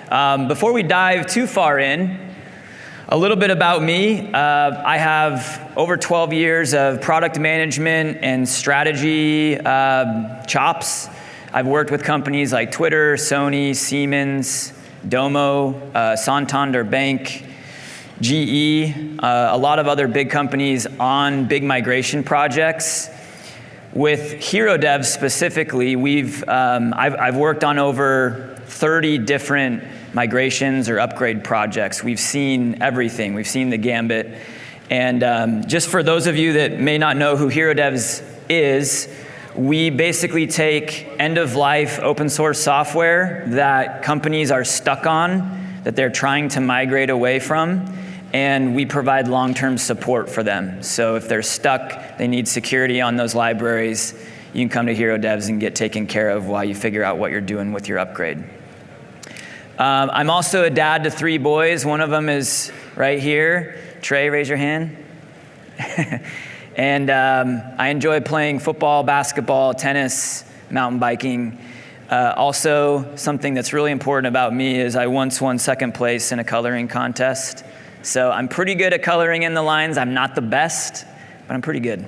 Before we dive too far in, a little bit about me. I have over 12 years of product management and strategy chops. I've worked with companies like Twitter, Sony, Siemens, Domo, Santander Bank, GE, a lot of other big companies on big migration projects. With HeroDevs specifically, I've worked on over 30 different migrations or upgrade projects. We've seen everything. We've seen the gambit. And just for those of you that may not know who HeroDevs is, we basically take end-of-life open source software that companies are stuck on, that they're trying to migrate away from, and we provide long-term support for them. So if they're stuck, they need security on those libraries, you can come to HeroDevs and get taken care of while you figure out what you're doing with your upgrade. I'm also a dad to 3 boys. One of them is right here. Trey, raise your hand. And I enjoy playing football, basketball, tennis, mountain biking. Also, something that's really important about me is I once won 2nd place in a coloring contest. So I'm pretty good at coloring in the lines. I'm not the best, but I'm pretty good.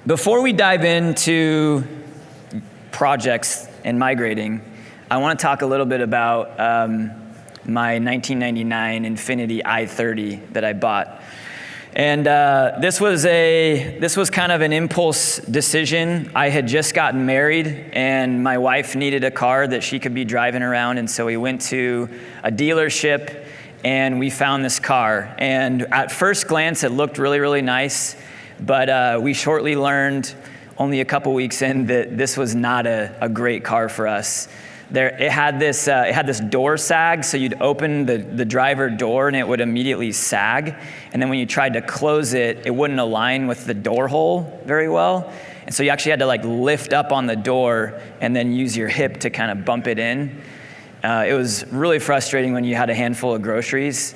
Before we dive into projects and migrating, I want to talk a little bit about my 1999 Infiniti i30 that I bought. And this was kind of an impulse decision. I had just gotten married and my wife needed a car that she could be driving around, and so we went to a dealership and we found this car. And at first glance it looked really, really nice, but we shortly learned, only a couple weeks in, that this was not a great car for us. It had this door sag, so you'd open the driver door and it would immediately sag. And then when you tried to close it, it wouldn't align with the door hole very well. And so you actually had to like lift up on the door and then use your hip to kind of bump it in. It was really frustrating when you had a handful of groceries.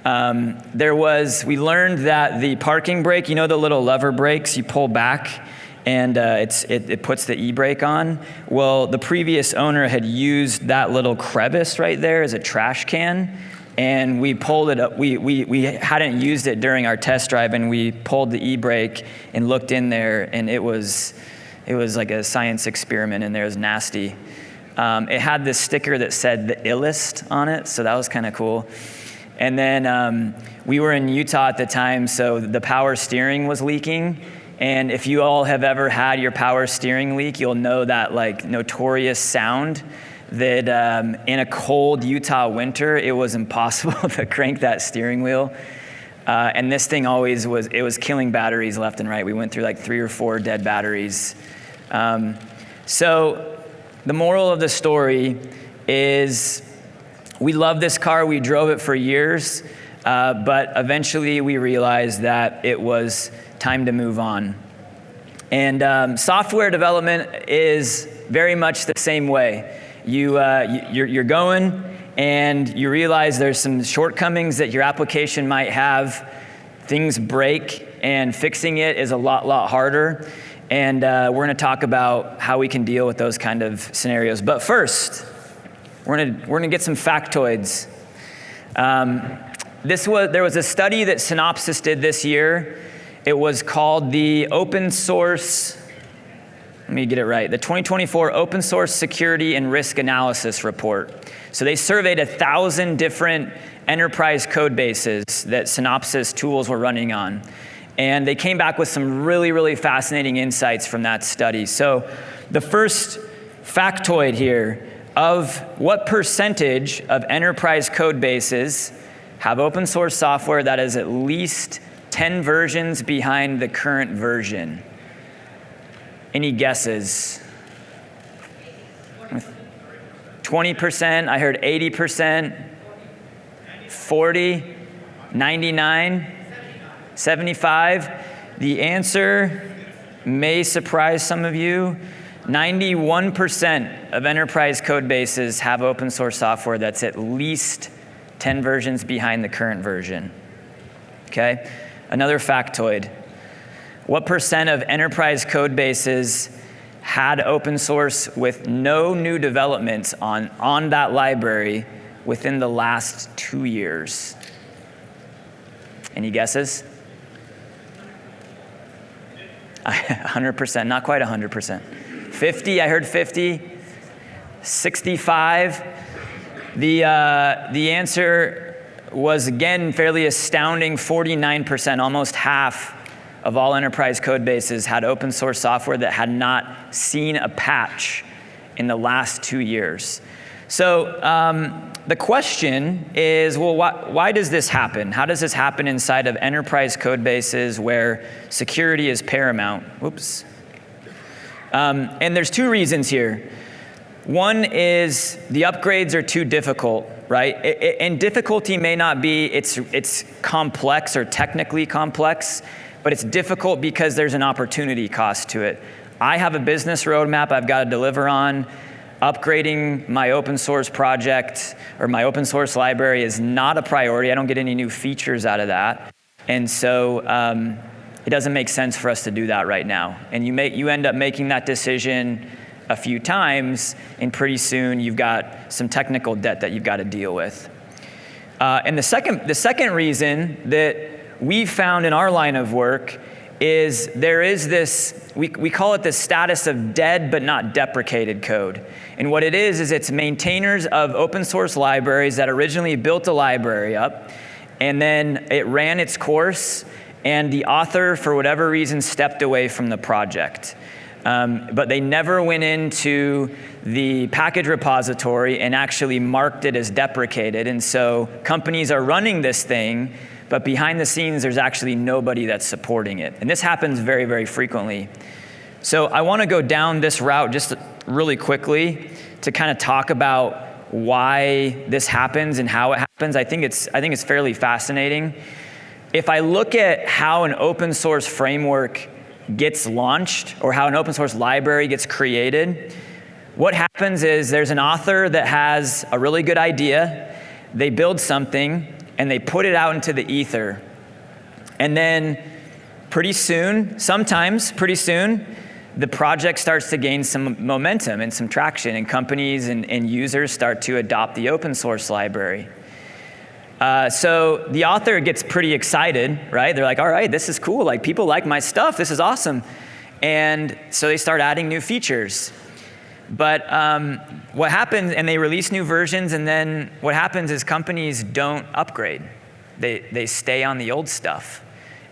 We learned that the parking brake, you know the little lever brakes you pull back, and it puts the e-brake on. Well, the previous owner had used that little crevice right there as a trash can, and we pulled it up. We hadn't used it during our test drive, and we pulled the e-brake and looked in there, and it was like a science experiment in there. It was nasty. It had this sticker that said the illest on it, so that was kind of cool. And then we were in Utah at the time, so the power steering was leaking. And if you all have ever had your power steering leak, you'll know that like notorious sound that in a cold Utah winter, it was impossible to crank that steering wheel. And this thing always was killing batteries left and right. We went through like 3 or 4 dead batteries. So the moral of the story is we love this car. We drove it for years, but eventually we realized that it was time to move on. And software development is very much the same way. You're going and you realize there's some shortcomings that your application might have. Things break and fixing it is a lot harder. And we're going to talk about how we can deal with those kind of scenarios. But first, we're going to get some factoids. There was a study that Synopsys did this year. It was called the Open Source, let me get it right, the 2024 Open Source Security and Risk Analysis Report. So they surveyed 1,000 different enterprise code bases that Synopsys tools were running on. And they came back with some really, really fascinating insights from that study. So the first factoid here, of what percentage of enterprise code bases have open source software that is at least 10 versions behind the current version? Any guesses? 20%, I heard 80%, 40, 99, 75. The answer may surprise some of you. 91% of enterprise code bases have open source software that's at least 10 versions behind the current version. Okay? Another factoid. What percent of enterprise code bases had open source with no new developments on that library within the last 2 years? Any guesses? 100%, not quite 100%. 50, I heard 50. 65. The answer was, again, fairly astounding. 49%, almost half of all enterprise code bases had open source software that had not seen a patch in the last 2 years. So the question is, well, why does this happen? How does this happen inside of enterprise code bases where security is paramount? Whoops. And there's 2 reasons here. One is the upgrades are too difficult, right? And difficulty may not be it's complex or technically complex, but it's difficult because there's an opportunity cost to it. I have a business roadmap I've got to deliver on. Upgrading my open source project or my open source library is not a priority. I don't get any new features out of that. And so it doesn't make sense for us to do that right now. And you end up making that decision a few times, and pretty soon you've got some technical debt that you've got to deal with. And the second reason that we found in our line of work is there is this, we call it the status of dead but not deprecated code. And what it is it's maintainers of open source libraries that originally built a library up, and then it ran its course, and the author, for whatever reason, stepped away from the project. But they never went into the package repository and actually marked it as deprecated. And so companies are running this thing, but behind the scenes, there's actually nobody that's supporting it. And this happens very, very frequently. So I want to go down this route just really quickly to kind of talk about why this happens and how it happens. I think it's fairly fascinating. If I look at how an open source framework gets launched or how an open source library gets created, what happens is there's an author that has a really good idea, they build something, and they put it out into the ether. And then sometimes pretty soon, the project starts to gain some momentum and some traction, and companies and users start to adopt the open source library. So the author gets pretty excited, right? They're like, all right, this is cool. Like, people like my stuff. This is awesome. And so they start adding new features. But what happens, and they release new versions, and then what happens is companies don't upgrade. They stay on the old stuff.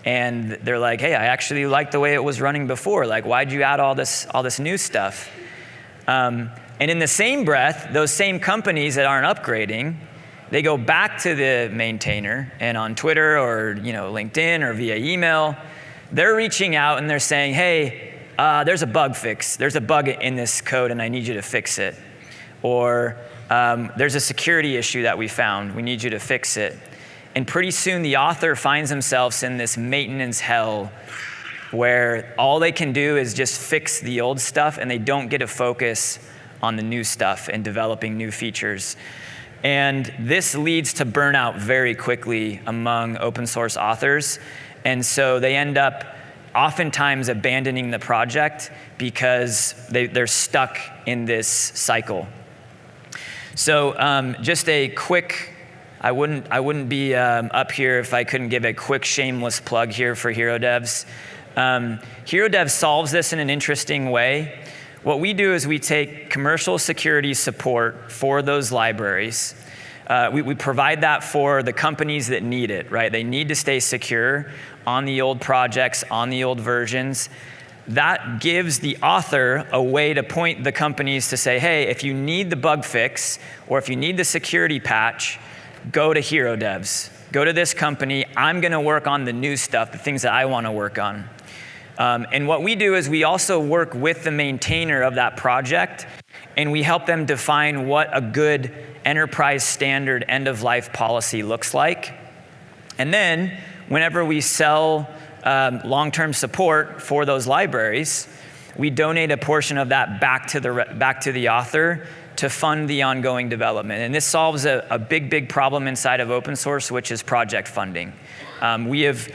And they're like, hey, I actually like the way it was running before. Like, why'd you add all this new stuff? And in the same breath, those same companies that aren't upgrading, they go back to the maintainer, and on Twitter or LinkedIn or via email, they're reaching out and they're saying, hey, there's a bug fix. There's a bug in this code and I need you to fix it. Or there's a security issue that we found. We need you to fix it. And pretty soon the author finds themselves in this maintenance hell where all they can do is just fix the old stuff and they don't get to focus on the new stuff and developing new features. And this leads to burnout very quickly among open source authors. And so they end up oftentimes abandoning the project because they're stuck in this cycle. So just a quick, I wouldn't be up here if I couldn't give a quick shameless plug here for HeroDevs. HeroDevs solves this in an interesting way. What we do is we take commercial security support for those libraries. We provide that for the companies that need it, right? They need to stay secure on the old projects, on the old versions. That gives the author a way to point the companies to say, hey, if you need the bug fix or if you need the security patch, go to HeroDevs. Go to this company. I'm going to work on the new stuff, the things that I want to work on. And what we do is we also work with the maintainer of that project, and we help them define what a good enterprise standard end-of-life policy looks like. And then whenever we sell long-term support for those libraries, we donate a portion of that back to the author to fund the ongoing development. And this solves a big problem inside of open source, which is project funding. We have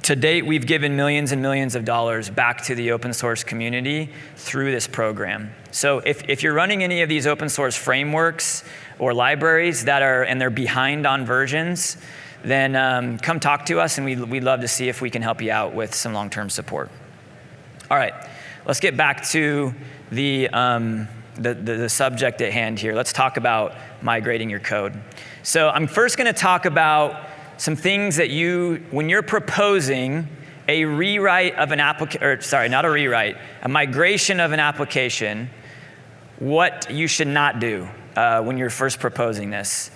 To date, we've given millions and millions of dollars back to the open source community through this program. So if you're running any of these open source frameworks or libraries and they're behind on versions, then come talk to us, and we'd love to see if we can help you out with some long-term support. All right, let's get back to the subject at hand here. Let's talk about migrating your code. So I'm first going to talk about some things that when you're proposing a rewrite of an application, or sorry, not a rewrite, a migration of an application, what you should not do when you're first proposing this.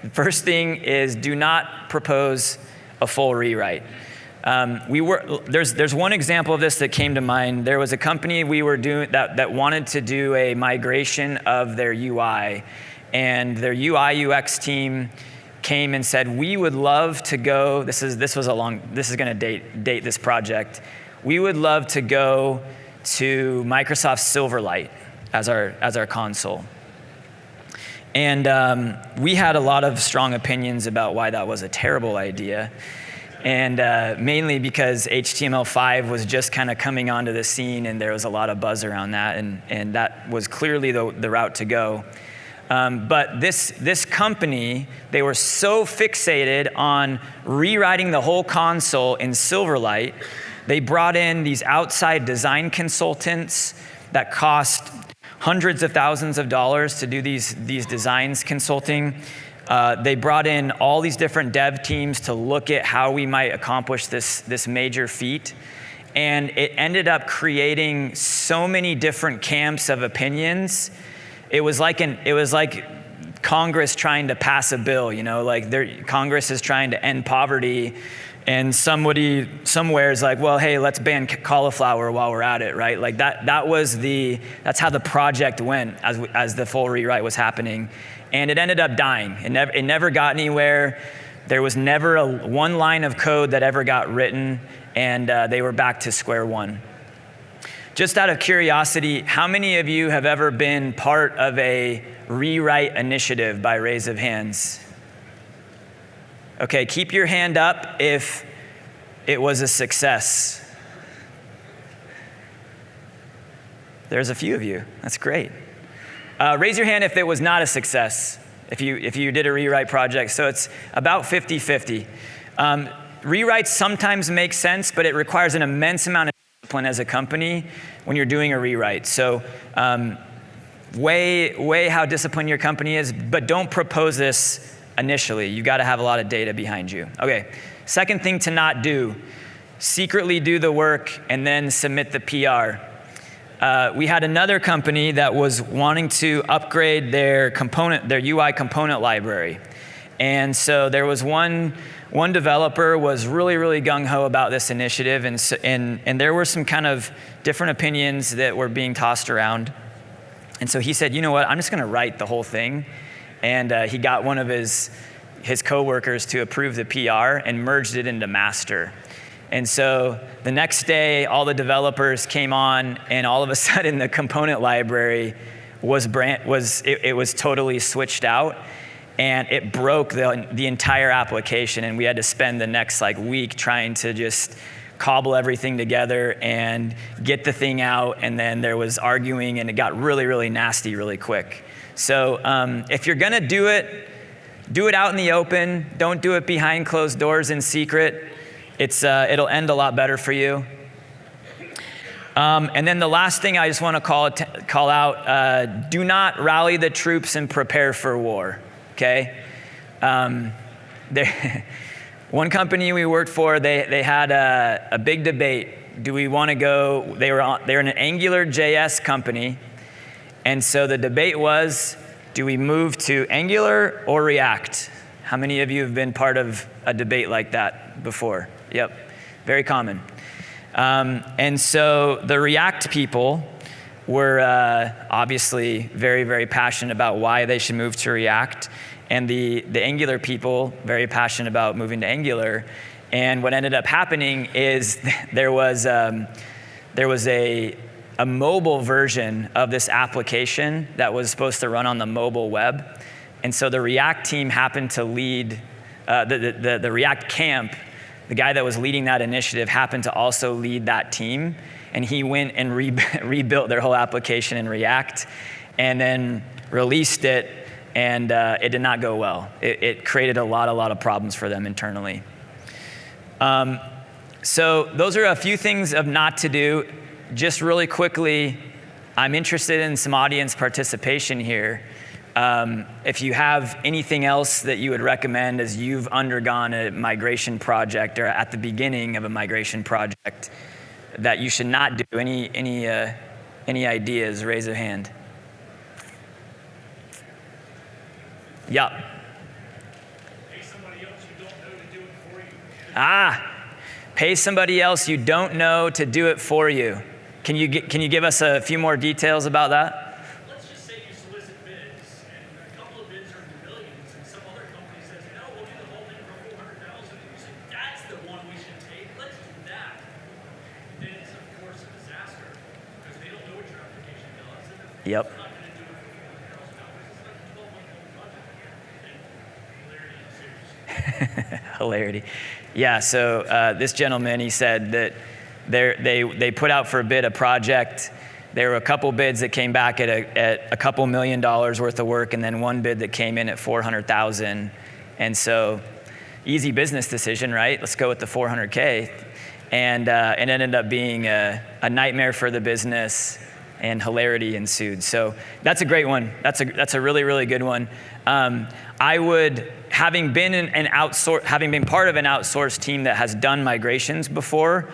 The first thing is, do not propose a full rewrite. There's one example of this that came to mind. There was a company we were doing that wanted to do a migration of their UI, and their UI UX team came and said, we would love to go, this is going to date this project. We would love to go to Microsoft Silverlight as our console. And we had a lot of strong opinions about why that was a terrible idea. And mainly because HTML5 was just kind of coming onto the scene, and there was a lot of buzz around that, and that was clearly the route to go. But this company, they were so fixated on rewriting the whole console in Silverlight, they brought in these outside design consultants that cost hundreds of thousands of dollars to do these designs consulting. They brought in all these different dev teams to look at how we might accomplish this major feat. And it ended up creating so many different camps of opinions. It was like Congress trying to pass a bill, like Congress is trying to end poverty, and somebody somewhere is like, well, hey, let's ban cauliflower while we're at it, right? Like that's how the project went as the full rewrite was happening. And it ended up dying. It never got anywhere. There was never one line of code that ever got written, and they were back to square one. Just out of curiosity, how many of you have ever been part of a rewrite initiative by raise of hands? Okay, keep your hand up if it was a success. There's a few of you. That's great. Raise your hand if it was not a success, if you did a rewrite project. So it's about 50-50. Rewrites sometimes make sense, but it requires an immense amount of discipline as a company when you're doing a rewrite. So weigh how disciplined your company is, but don't propose this initially. You got to have a lot of data behind you. Okay, second thing to not do, secretly do the work and then submit the PR. We had another company that was wanting to upgrade their UI component library. And so there was one developer was really, really gung-ho about this initiative, and there were some kind of different opinions that were being tossed around. And so he said, you know what, I'm just going to write the whole thing. And he got one of his coworkers to approve the PR and merged it into master. And so the next day, all the developers came on, and all of a sudden, the component library was totally switched out, and it broke the entire application. And we had to spend the next week trying to just cobble everything together and get the thing out. And then there was arguing, and it got really, really nasty really quick. So if you're gonna do it out in the open. Don't do it behind closed doors in secret. It'll end a lot better for you. And then the last thing I just want to call out, do not rally the troops and prepare for war, okay? One company we worked for, they had a big debate. Do we want to go, they're an Angular JS company, and so the debate was, do we move to Angular or React? How many of you have been part of a debate like that before? Yep, very common. And so the React people were obviously very, very passionate about why they should move to React, and the Angular people very passionate about moving to Angular. And what ended up happening is there was a mobile version of this application that was supposed to run on the mobile web. And so the React team happened to lead, the React camp the guy that was leading that initiative happened to also lead that team, and he went and rebuilt their whole application in React, and then released it, and it did not go well. It created a lot of problems for them internally. So those are a few things of not to do. Just really quickly, I'm interested in some audience participation here. If you have anything else that you would recommend as you've undergone a migration project or at the beginning of a migration project that you should not do, any ideas, raise a hand. Yeah. Pay somebody else you don't know to do it for you. Pay somebody else you don't know to do it for you. Can you give us a few more details about that? Let's just say you solicit bids, and a couple of bids are in the millions, and some other company says, no, we'll do the whole thing for $400,000, and you say, that's the one we should take, let's do that. Then it's, of course, a disaster, because they don't know what your application does, and Yep. they're not going to do it for $400,000. It's like a 12-month-old project. And hilarity ensues. Hilarity. Yeah, so this gentleman, he said that they put out for a bid a project. There were a couple bids that came back at a couple $1 million worth of work, and then one bid that came in at 400,000. And so, easy business decision, right? Let's go with the 400K. And it ended up being a nightmare for the business, and hilarity ensued. So that's a great one. That's a really good one. I would, having been part of an outsourced team that has done migrations before,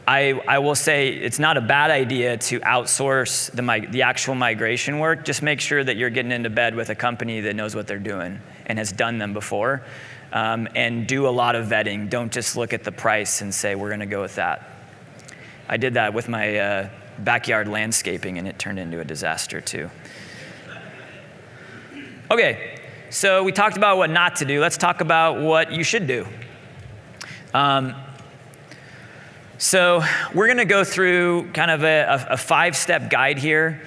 I will say it's not a bad idea to outsource the actual migration work. Just make sure that you're getting into bed with a company that knows what they're doing and has done them before, and do a lot of vetting. Don't just look at the price and say, we're going to go with that. I did that with my backyard landscaping, and it turned into a disaster too. Okay, so we talked about what not to do. Let's talk about what you should do. So we're going to go through kind of a 5-step guide here.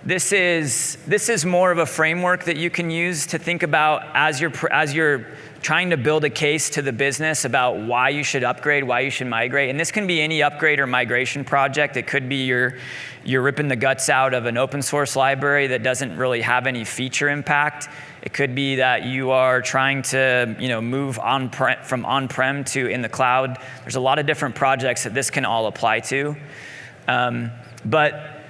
This is more of a framework that you can use to think about as you're trying to build a case to the business about why you should upgrade, why you should migrate. And this can be any upgrade or migration project. It could be you're ripping the guts out of an open source library that doesn't really have any feature impact. It could be that you are trying to move from on-prem to in the cloud. There's a lot of different projects that this can all apply to. But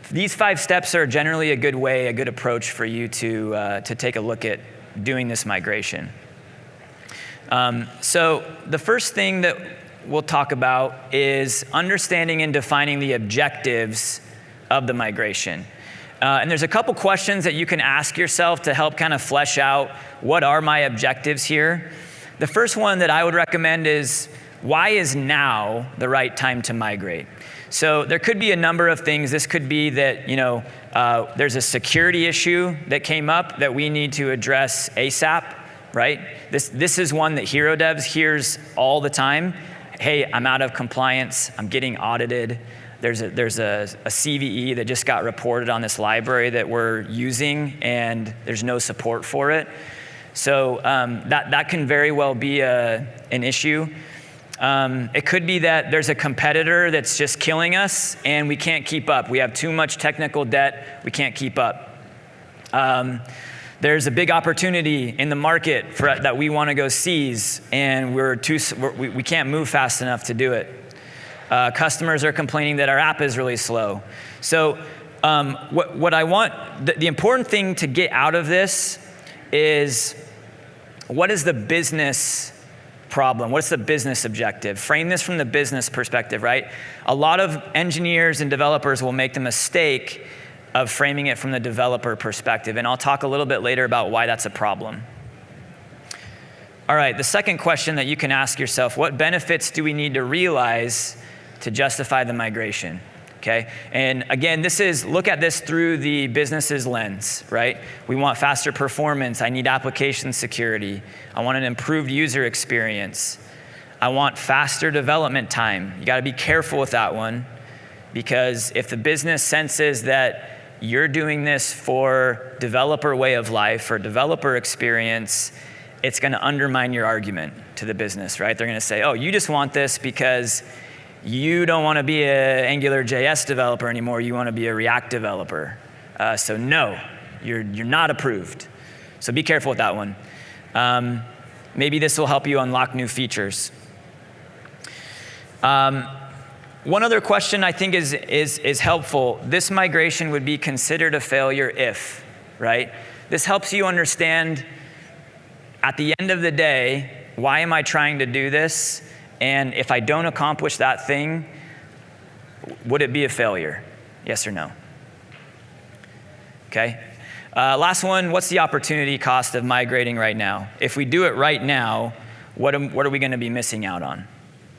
these 5 steps are generally a good approach for you to take a look at doing this migration. So the first thing that we'll talk about is understanding and defining the objectives of the migration. And there's a couple questions that you can ask yourself to help kind of flesh out what are my objectives here. The first one that I would recommend is, why is now the right time to migrate? So there could be a number of things. This could be that there's a security issue that came up that we need to address ASAP, right? This is one that HeroDevs hears all the time. Hey, I'm out of compliance. I'm getting audited. There's a CVE that just got reported on this library that we're using, and there's no support for it. So that can very well be an issue. It could be that there's a competitor that's just killing us, and we can't keep up. We have too much technical debt. We can't keep up. There's a big opportunity in the market that we want to go seize, and we can't move fast enough to do it. Customers are complaining that our app is really slow. So what I want, the important thing to get out of this is, what is the business problem? What's the business objective? Frame this from the business perspective, right? A lot of engineers and developers will make the mistake of framing it from the developer perspective, and I'll talk a little bit later about why that's a problem. All right, the second question that you can ask yourself, what benefits do we need to realize to justify the migration? Okay, and again, look at this through the business's lens, right? We want faster performance. I need application security. I want an improved user experience. I want faster development time. You got to be careful with that one, because if the business senses that you're doing this for developer way of life or developer experience, it's going to undermine your argument to the business, right? They're going to say, oh, you just want this because you don't want to be an Angular JS developer anymore. You want to be a React developer. So no, you're not approved. So be careful with that one. Maybe this will help you unlock new features. One other question I think is helpful. This migration would be considered a failure if, right? This helps you understand, at the end of the day, why am I trying to do this? And if I don't accomplish that thing, would it be a failure? Yes or no? Okay. Last one, what's the opportunity cost of migrating right now? If we do it right now, what are we going to be missing out on?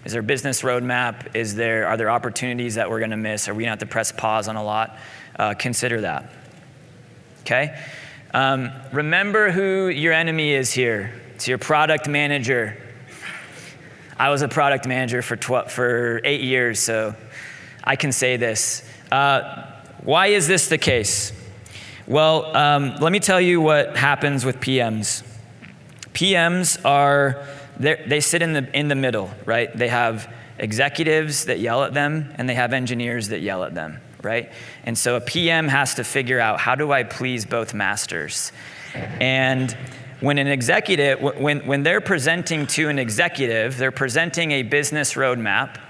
Is there a business roadmap? Are there opportunities that we're going to miss? Are we going to have to press pause on a lot? Consider that. Okay? Remember who your enemy is here. It's your product manager. I was a product manager for 8 years, so I can say this. Why is this the case? Well, let me tell you what happens with PMs. PMs they sit in the middle, right? They have executives that yell at them, and they have engineers that yell at them, right? And so a PM has to figure out, how do I please both masters? And when an executive, when they're presenting to an executive, they're presenting a business roadmap,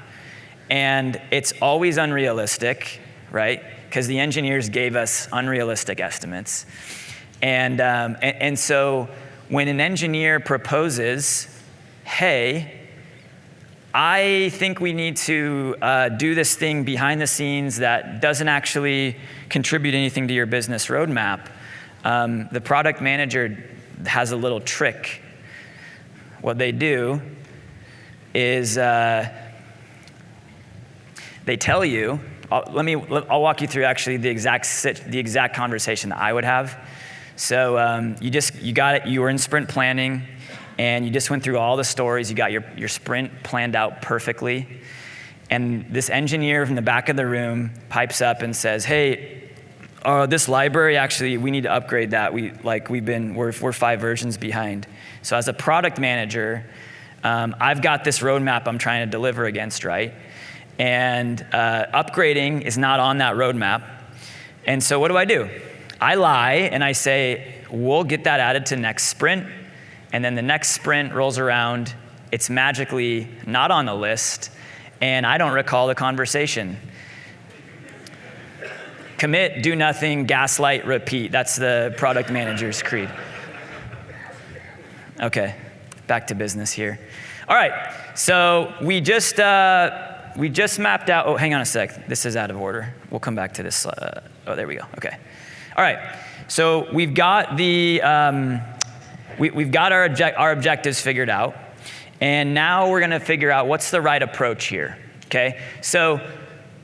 and it's always unrealistic, right? Because the engineers gave us unrealistic estimates. And so when an engineer proposes, hey, I think we need to do this thing behind the scenes that doesn't actually contribute anything to your business roadmap, the product manager has a little trick. What they do is they tell you, I'll walk you through actually the exact conversation that I would have. So you were in sprint planning, and you just went through all the stories. You got your sprint planned out perfectly. And this engineer from the back of the room pipes up and says, hey, this library, actually, we need to upgrade that. We're 5 versions behind. So as a product manager, I've got this roadmap I'm trying to deliver against, right? And upgrading is not on that roadmap. And so what do? I lie and I say, we'll get that added to next sprint. And then the next sprint rolls around, it's magically not on the list, and I don't recall the conversation. Commit, do nothing, gaslight, repeat. That's the product manager's creed. Okay, back to business here. All right, so we just mapped out, oh, hang on a sec. This is out of order. We'll come back to this. Oh, there we go, okay. All right, so we've got we've got our objectives figured out, and now we're gonna figure out what's the right approach here, okay? So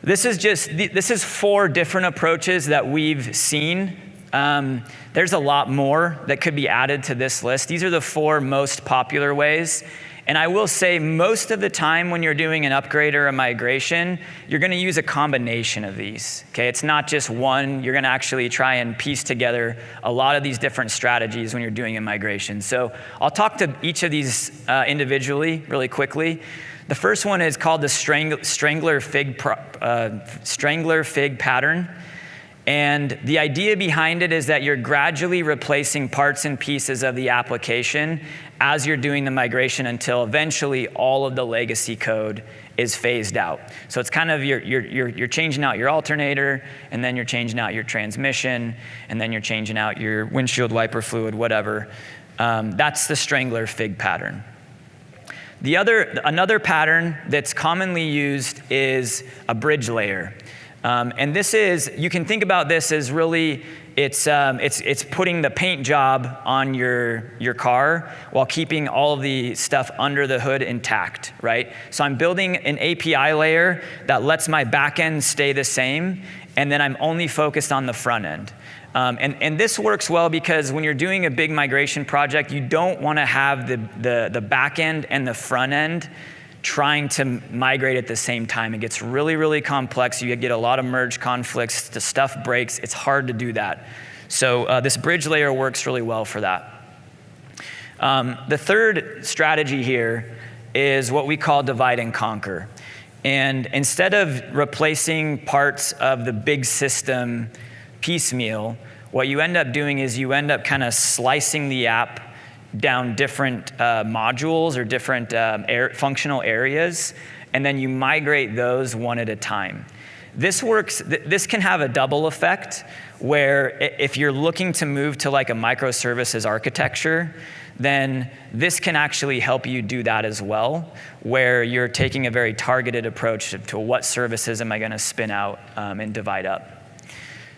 this is 4 different approaches that we've seen. There's a lot more that could be added to this list. These are the 4 most popular ways. And I will say, most of the time when you're doing an upgrade or a migration, you're going to use a combination of these. Okay, it's not just one. You're going to actually try and piece together a lot of these different strategies when you're doing a migration. So I'll talk to each of these individually really quickly. The first one is called the strangler fig pattern. And the idea behind it is that you're gradually replacing parts and pieces of the application as you're doing the migration until eventually all of the legacy code is phased out. So it's kind of you're changing out your alternator, and then you're changing out your transmission, and then you're changing out your windshield wiper fluid, whatever. That's the strangler fig pattern. Another pattern that's commonly used is a bridge layer. And this is, you can think about this as really, it's putting the paint job on your car while keeping all of the stuff under the hood intact, right? So I'm building an API layer that lets my back end stay the same, and then I'm only focused on the front end. And this works well because when you're doing a big migration project, you don't want to have the back end and the front end trying to migrate at the same time. It gets really, really complex. You get a lot of merge conflicts. The stuff breaks. It's hard to do that. So this bridge layer works really well for that. The third strategy here is what we call divide and conquer. And instead of replacing parts of the big system piecemeal, what you end up doing is you end up kind of slicing the app down different modules or different functional areas, and then you migrate those one at a time. This works. This can have a double effect, where if you're looking to move to like a microservices architecture, then this can actually help you do that as well, where you're taking a very targeted approach to what services am I going to spin out and divide up.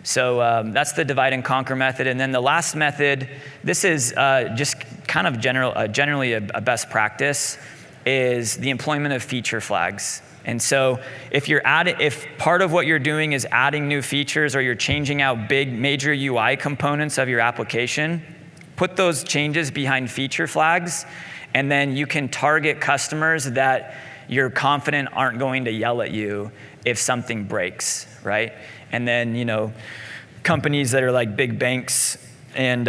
So that's the divide and conquer method. And then the last method, this is just kind of generally a best practice, is the employment of feature flags. And so if part of what you're doing is adding new features, or you're changing out big major UI components of your application, put those changes behind feature flags, and then you can target customers that you're confident aren't going to yell at you if something breaks, right? And then, companies that are like big banks and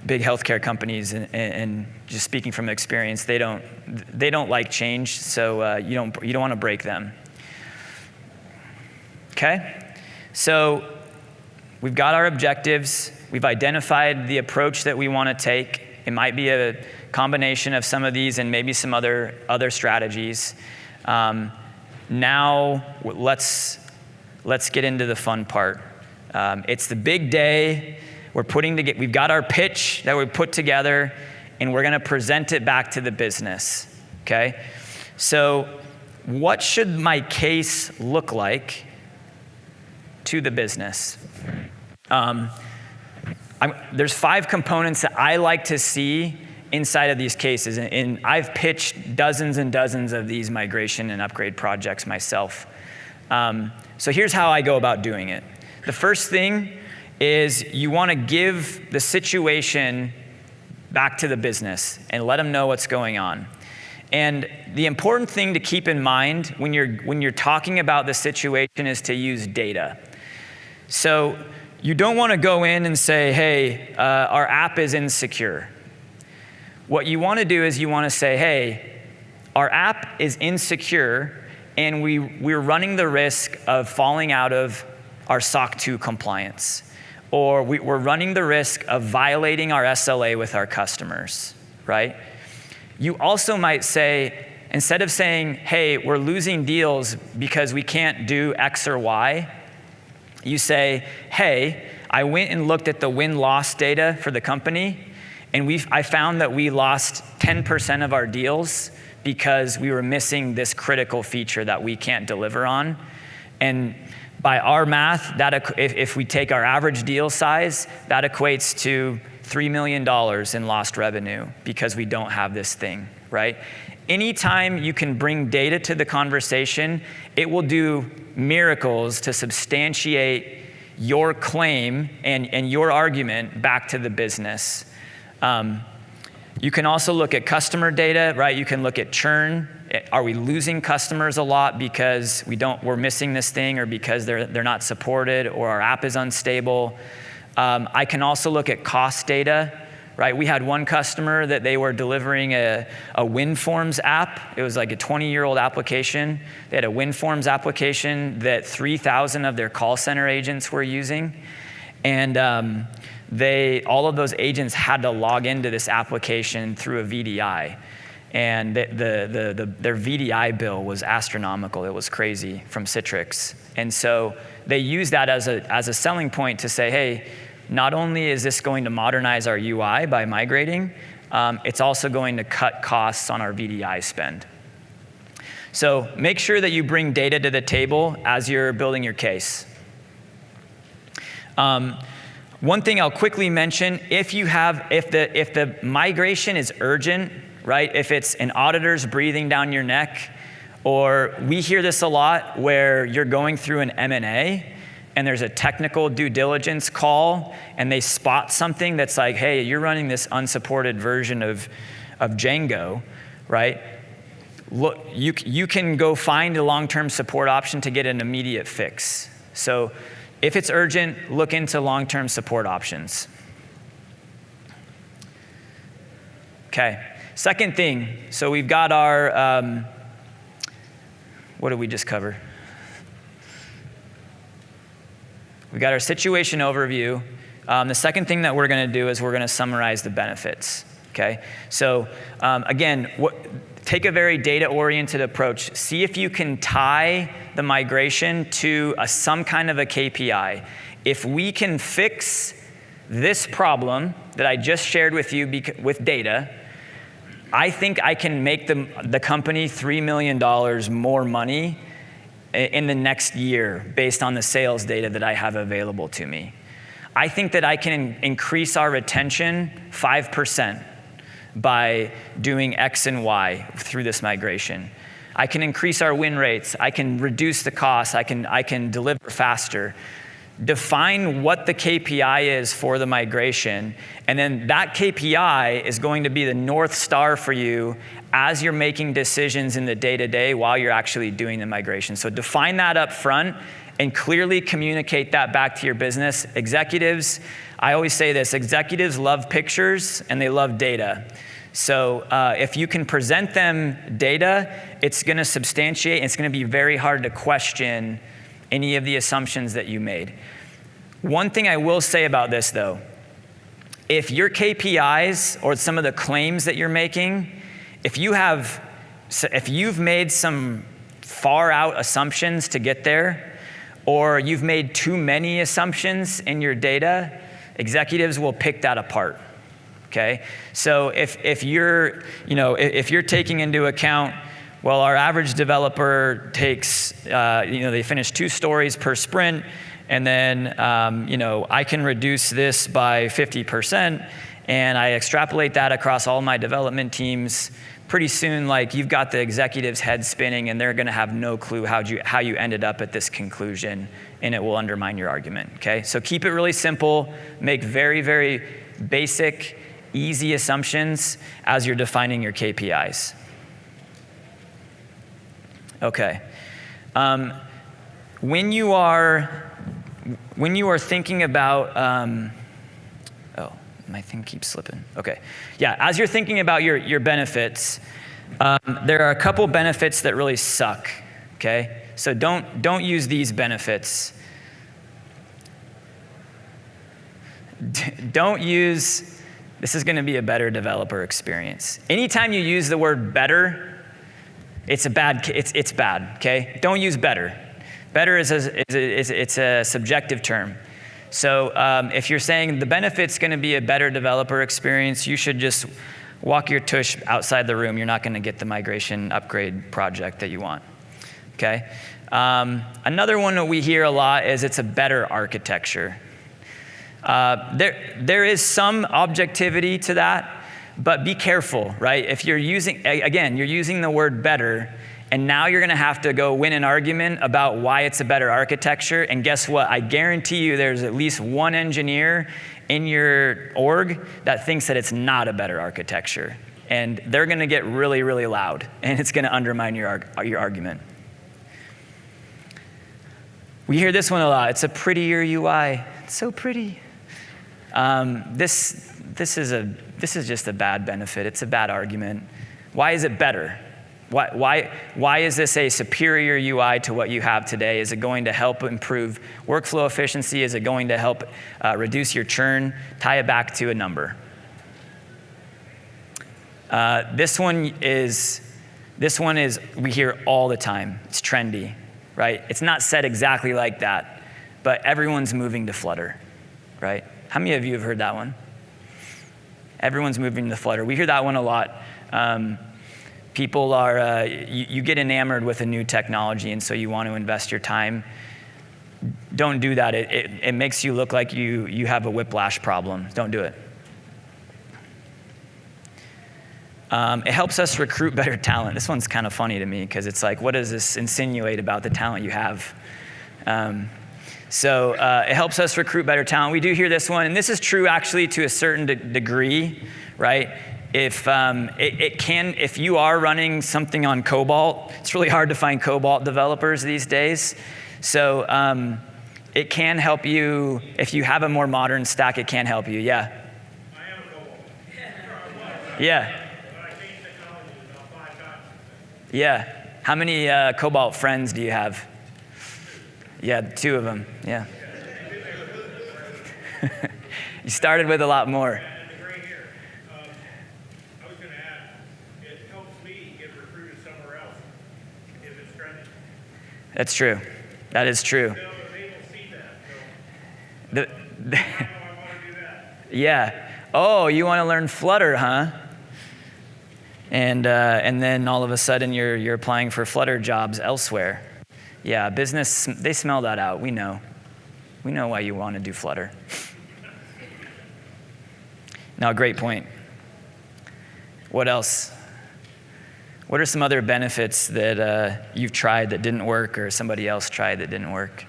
big healthcare companies, and just speaking from experience, they don't like change, so you don't want to break them. Okay, so we've got our objectives. We've identified the approach that we want to take. It might be a combination of some of these and maybe some other strategies. Now let's get into the fun part. It's the big day. We've got our pitch that we put together, and we're going to present it back to the business. Okay, so what should my case look like to the business? There's 5 components that I like to see inside of these cases, and I've pitched dozens and dozens of these migration and upgrade projects myself. So here's how I go about doing it. The first thing is you want to give the situation back to the business and let them know what's going on. And the important thing to keep in mind when you're talking about the situation is to use data. So you don't want to go in and say, hey, our app is insecure. What you want to do is you want to say, hey, our app is insecure, and we're running the risk of falling out of our SOC 2 compliance. Or we're running the risk of violating our SLA with our customers, right? You also might say, instead of saying, hey, we're losing deals because we can't do X or Y, you say, hey, I went and looked at the win-loss data for the company, and I found that we lost 10% of our deals because we were missing this critical feature that we can't deliver on. And by our math, if we take our average deal size, that equates to $3 million in lost revenue because we don't have this thing, right? Anytime you can bring data to the conversation, it will do miracles to substantiate your claim and your argument back to the business. You can also look at customer data, right? You can look at churn. Are we losing customers a lot because we're missing this thing, or because they're not supported, or our app is unstable? I can also look at cost data, right? We had one customer that they were delivering a WinForms app. It was like a 20-year-old application. They had a WinForms application that 3,000 of their call center agents were using. And all of those agents had to log into this application through a VDI. And their VDI bill was astronomical. It was crazy from Citrix. And so they used that as a selling point to say, hey, not only is this going to modernize our UI by migrating, it's also going to cut costs on our VDI spend. So make sure that you bring data to the table as you're building your case. One thing I'll quickly mention, if the migration is urgent, right? If it's an auditor's breathing down your neck, or we hear this a lot where you're going through an M&A and there's a technical due diligence call and they spot something that's like, hey, you're running this unsupported version of Django, right? Look, you can go find a long-term support option to get an immediate fix. So if it's urgent, look into long-term support options. Okay. Second thing, so we've got our, what did we just cover? We got our situation overview. The second thing that we're going to do is we're going to summarize the benefits. Okay. So again, take a very data-oriented approach. See if you can tie the migration to some kind of a KPI. If we can fix this problem that I just shared with you with data, I think I can make the company $3 million more money in the next year based on the sales data that I have available to me. I think that I can increase our retention 5% by doing X and Y through this migration. I can increase our win rates. I can reduce the costs. I can deliver faster. Define what the KPI is for the migration, and then that KPI is going to be the North Star for you as you're making decisions in the day-to-day while you're actually doing the migration. So define that up front and clearly communicate that back to your business. Executives, I always say this, executives love pictures and they love data. So if you can present them data, it's going to substantiate, and it's going to be very hard to question any of the assumptions that you made. One thing I will say about this though, if your KPIs or some of the claims that you're making, if you've made some far out assumptions to get there, or you've made too many assumptions in your data, executives will pick that apart. Okay? So if you're taking into account, well, our average developer takes, they finish 2 stories per sprint, and then, I can reduce this by 50%, and I extrapolate that across all my development teams. Pretty soon, you've got the executives' head spinning, and they're going to have no clue how you ended up at this conclusion, and it will undermine your argument. Okay, so keep it really simple. Make very, very basic, easy assumptions as you're defining your KPIs. Okay. When you are thinking about, my thing keeps slipping. Okay. Yeah, as you're thinking about your benefits, there are a couple benefits that really suck. Okay. So don't use these benefits. Don't use, this is going to be a better developer experience. Anytime you use the word better, it's bad, okay? Don't use better. Better is a subjective term. So if you're saying the benefit's going to be a better developer experience, you should just walk your tush outside the room. You're not going to get the migration upgrade project that you want, okay? Another one that we hear a lot is it's a better architecture. There is some objectivity to that, but be careful, right? If you're using the word better, and now you're going to have to go win an argument about why it's a better architecture. And guess what? I guarantee you there's at least one engineer in your org that thinks that it's not a better architecture. And they're going to get really, really loud, and it's going to undermine your argument. We hear this one a lot. It's a prettier UI. It's so pretty. This is just a bad benefit. It's a bad argument. Why is it better? Why is this a superior UI to what you have today? Is it going to help improve workflow efficiency? Is it going to help reduce your churn? Tie it back to a number. This one is we hear all the time. It's trendy, right? It's not said exactly like that, but everyone's moving to Flutter, right? How many of you have heard that one? Everyone's moving to Flutter. We hear that one a lot. People are, you get enamored with a new technology, and so you want to invest your time. Don't do that. It makes you look like you have a whiplash problem. Don't do it. It helps us recruit better talent. This one's kind of funny to me because it's like, what does this insinuate about the talent you have? So it helps us recruit better talent. We do hear this one, and this is true actually to a certain degree, right? If you are running something on Cobalt, it's really hard to find Cobalt developers these days. So it can help you, if you have a more modern stack, it can help you, yeah. I am a Cobalt. Yeah. Yeah. How many Cobalt friends do you have? Yeah, 2 of them. Yeah. You started with a lot more. And the gray hair. I was going to add, it helps me get recruited somewhere else if it's trending. That's true. That is true. They will see that. So The, I know I want to do that. yeah. Oh, you want to learn Flutter, huh? And then all of a sudden you're applying for Flutter jobs elsewhere. Yeah, business, they smell that out. We know. We know why you want to do Flutter. Now, great point. What else? What are some other benefits that you've tried that didn't work, or somebody else tried that didn't work?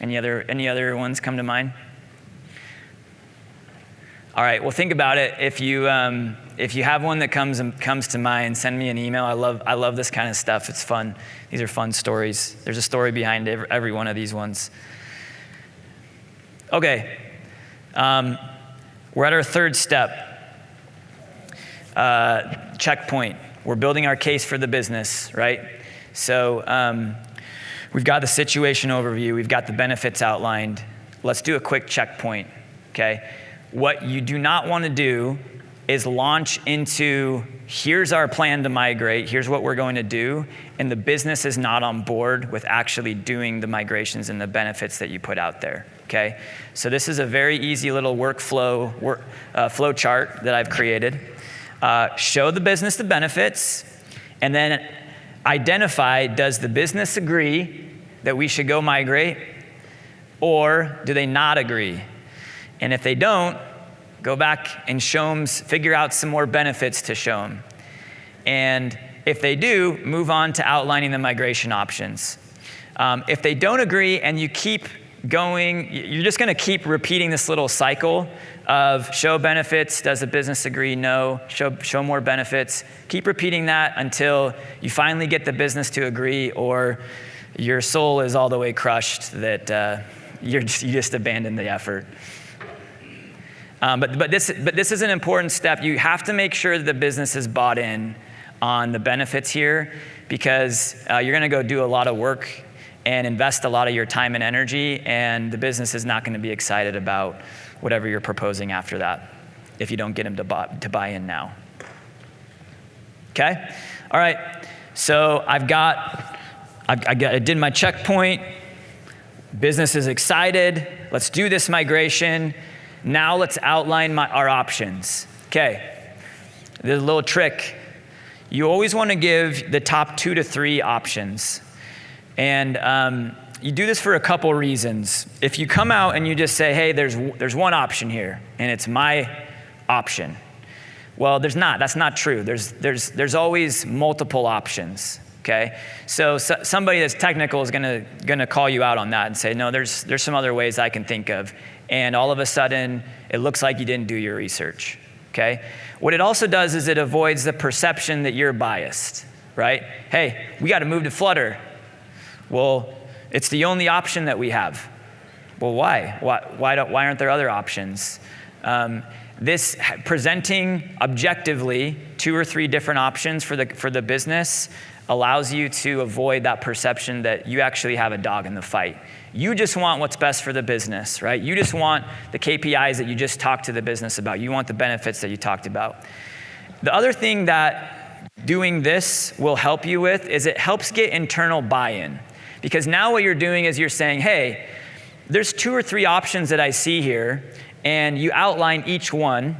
Any other ones come to mind? All right. Well, think about it. If you have one that comes to mind, send me an email. I love this kind of stuff. It's fun. These are fun stories. There's a story behind every one of these ones. Okay. We're at our 3rd step. Checkpoint. We're building our case for the business, right? So we've got the situation overview. We've got the benefits outlined. Let's do a quick checkpoint, okay? What you do not want to do is launch into, here's our plan to migrate, here's what we're going to do, and the business is not on board with actually doing the migrations and the benefits that you put out there, okay? So this is a very easy little workflow, flow chart that I've created. Show the business the benefits, and then identify, does the business agree that we should go migrate, or do they not agree? And if they don't, go back and figure out some more benefits to show them. And if they do, move on to outlining the migration options. If they don't agree and you keep going, you're just going to keep repeating this little cycle of show benefits, does the business agree, no, show more benefits. Keep repeating that until you finally get the business to agree, or your soul is all the way crushed that you just abandon the effort. But this is an important step. You have to make sure that the business is bought in on the benefits here, because you're going to go do a lot of work and invest a lot of your time and energy, and the business is not going to be excited about whatever you're proposing after that if you don't get them to buy in now. Okay? All right. So I did my checkpoint. Business is excited. Let's do this migration. Now let's outline our options. Okay, there's a little trick. You always want to give the top 2 to 3 options. And you do this for a couple reasons. If you come out and you just say, hey, there's one option here, and it's my option. Well, there's not. That's not true. There's always multiple options. Okay, so somebody that's technical is gonna call you out on that and say, no, there's some other ways I can think of, and all of a sudden it looks like you didn't do your research. Okay, what it also does is it avoids the perception that you're biased, right? Hey, we got to move to Flutter. Well, it's the only option that we have. Well, why? Why aren't there other options? This presenting objectively 2 or 3 different options for the business allows you to avoid that perception that you actually have a dog in the fight. You just want what's best for the business, right? You just want the KPIs that you just talked to the business about. You want the benefits that you talked about. The other thing that doing this will help you with is it helps get internal buy-in. Because now what you're doing is you're saying, hey, there's 2 or 3 options that I see here, and you outline each one,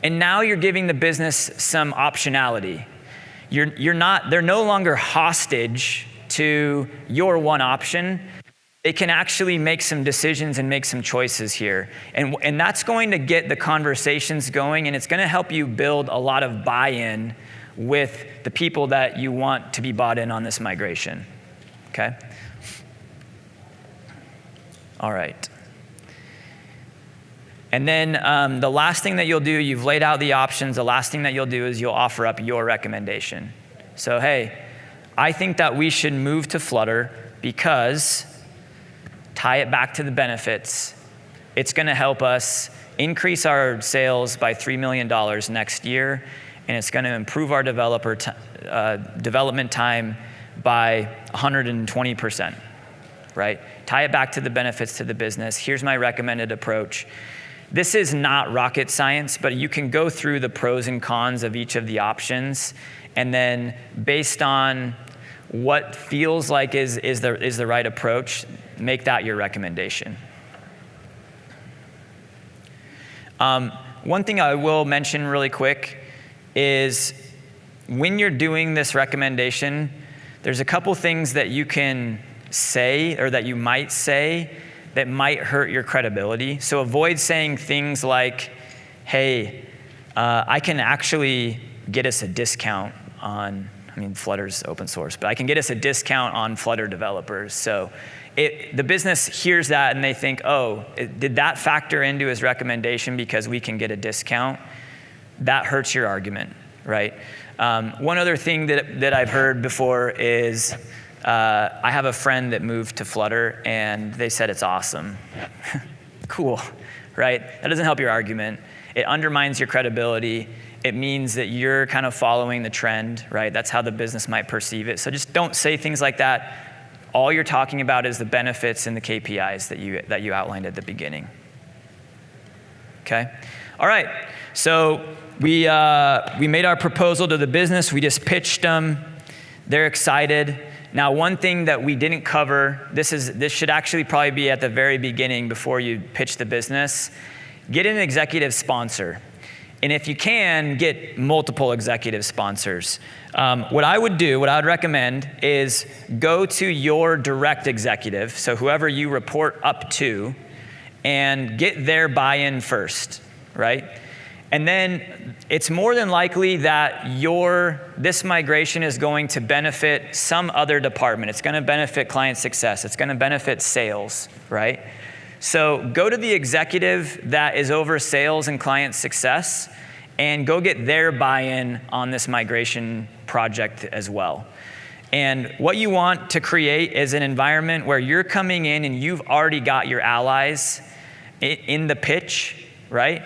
and now you're giving the business some optionality. They're no longer hostage to your one option. They can actually make some decisions and make some choices here. And that's going to get the conversations going, and it's going to help you build a lot of buy-in with the people that you want to be bought in on this migration. Okay? All right. And then the last thing that you'll do, you've laid out the options, the last thing that you'll do is you'll offer up your recommendation. So, hey, I think that we should move to Flutter because, tie it back to the benefits, it's going to help us increase our sales by $3 million next year, and it's going to improve our development time by 120%, right? Tie it back to the benefits to the business. Here's my recommended approach. This is not rocket science, but you can go through the pros and cons of each of the options, and then based on what feels like is the right approach, make that your recommendation. One thing I will mention really quick is when you're doing this recommendation, there's a couple things that you can say or that you might say that might hurt your credibility. So avoid saying things like, hey, I can actually get us a discount on, I mean, Flutter's open source, but I can get us a discount on Flutter developers. So the business hears that and they think, oh, did that factor into his recommendation because we can get a discount? That hurts your argument, right? One other thing that I've heard before is, I have a friend that moved to Flutter and they said it's awesome. Cool, right? That doesn't help your argument. It undermines your credibility. It means that you're kind of following the trend, right? That's how the business might perceive it. So just don't say things like that. All you're talking about is the benefits and the KPIs that you outlined at the beginning. Okay? All right, so we made our proposal to the business. We just pitched them. They're excited. Now, one thing that we didn't cover, this should actually probably be at the very beginning before you pitch the business. Get an executive sponsor. And if you can, get multiple executive sponsors. What I would recommend is go to your direct executive, so whoever you report up to, and get their buy-in first, right? And then it's more than likely that this migration is going to benefit some other department. It's going to benefit client success. It's going to benefit sales, right? So go to the executive that is over sales and client success and go get their buy-in on this migration project as well. And what you want to create is an environment where you're coming in and you've already got your allies in the pitch, right?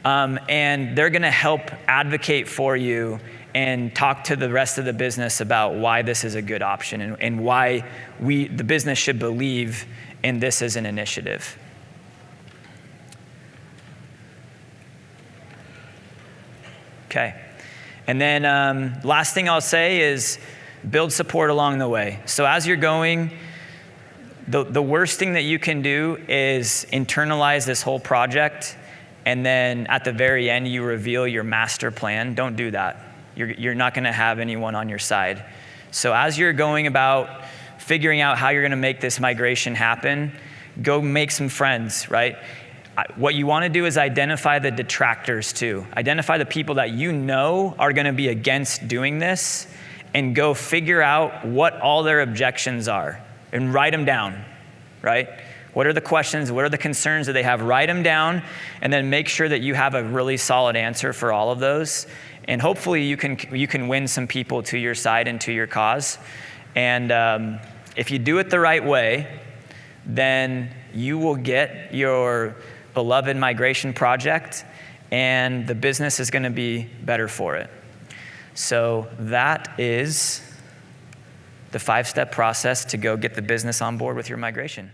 And they're going to help advocate for you and talk to the rest of the business about why this is a good option and why the business should believe in this as an initiative. Okay. And then last thing I'll say is build support along the way. So as you're going, the worst thing that you can do is internalize this whole project, and then at the very end you reveal your master plan. Don't do that. You're not going to have anyone on your side. So as you're going about figuring out how you're going to make this migration happen, go make some friends, right? What you want to do is identify the detractors too. Identify the people that you know are going to be against doing this, and go figure out what all their objections are and write them down, right? What are the questions? What are the concerns that they have? Write them down, and then make sure that you have a really solid answer for all of those. And hopefully you can win some people to your side and to your cause. And if you do it the right way, then you will get your beloved migration project, and the business is going to be better for it. So that is the 5-step process to go get the business on board with your migration.